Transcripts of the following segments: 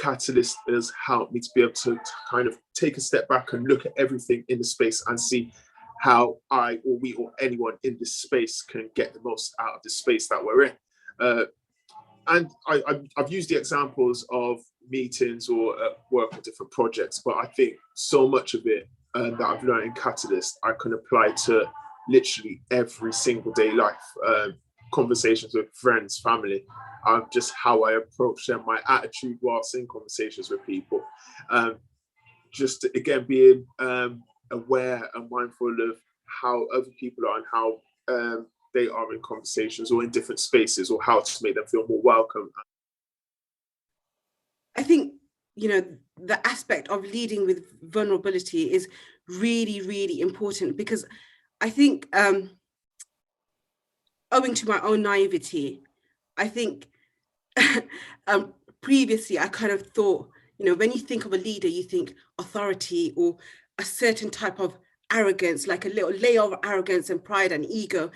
Catalyst has helped me to be able to kind of take a step back and look at everything in the space and see how I or we or anyone in this space can get the most out of the space that we're in. And I've used the examples of meetings or work on different projects, but I think so much of it that I've learned in Catalyst, I can apply to literally every single day life. Conversations with friends, family, just how I approach them, my attitude whilst in conversations with people. Just again, being aware and mindful of how other people are and how they are in conversations or in different spaces, or how to make them feel more welcome. I think, you know, the aspect of leading with vulnerability is really, really important, because I think, owing to my own naivety, I think previously I kind of thought, you know, when you think of a leader, you think authority or a certain type of arrogance, like a little layer of arrogance and pride and ego.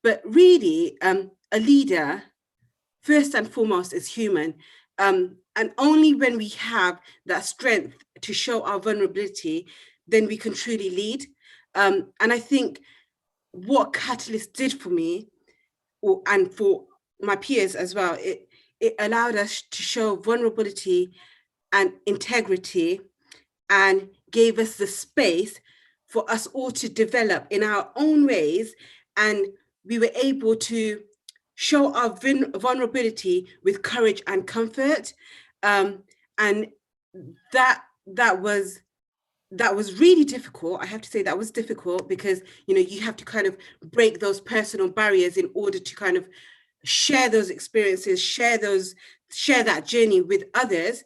But really, a leader, first and foremost, is human. And only when we have that strength to show our vulnerability, then we can truly lead. And I think what Catalyst did for me, and for my peers as well, it allowed us to show vulnerability and integrity, and gave us the space for us all to develop in our own ways. And we were able to show our vulnerability with courage and comfort. And that was really difficult. I have to say that was difficult, because, you know, you have to kind of break those personal barriers in order to kind of share those experiences, share that journey with others.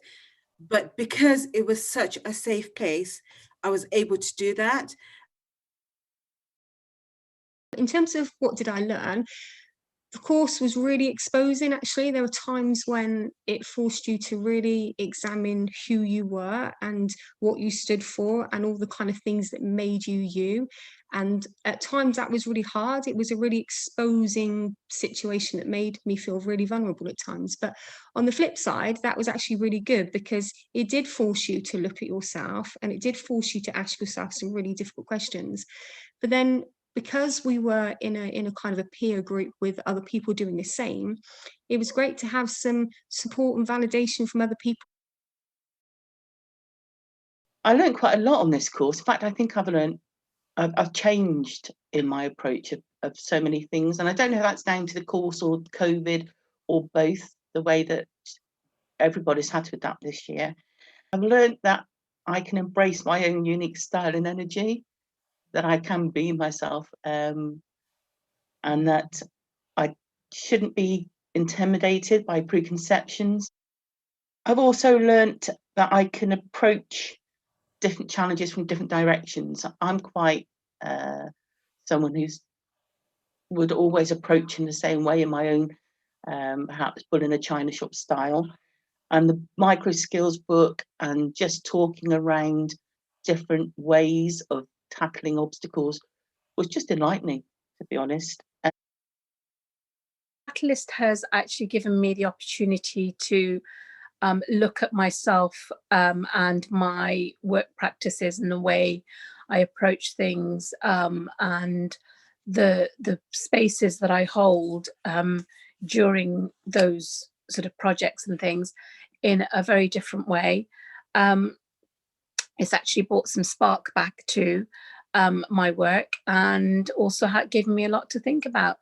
But because it was such a safe place, I was able to do that. In terms of what did I learn, the course was really exposing. Actually, there were times when it forced you to really examine who you were and what you stood for, and all the kind of things that made you you. And at times that was really hard. It was a really exposing situation that made me feel really vulnerable at times. But on the flip side, that was actually really good, because it did force you to look at yourself, and it did force you to ask yourself some really difficult questions. But then, because we were in a kind of a peer group with other people doing the same, it was great to have some support and validation from other people. I learned quite a lot on this course. In fact, I think I've changed in my approach of so many things. And I don't know if that's down to the course or COVID or both, the way that everybody's had to adapt this year. I've learned that I can embrace my own unique style and energy, that I can be myself, and that I shouldn't be intimidated by preconceptions. I've also learnt that I can approach different challenges from different directions. I'm quite someone who's would always approach in the same way in my own, perhaps bull in a china shop style. And the micro skills book and just talking around different ways of tackling obstacles was just enlightening, to be honest. Catalyst has actually given me the opportunity to look at myself and my work practices and the way I approach things, and the spaces that I hold during those sort of projects and things in a very different way. It's actually brought some spark back to my work, and also given me a lot to think about.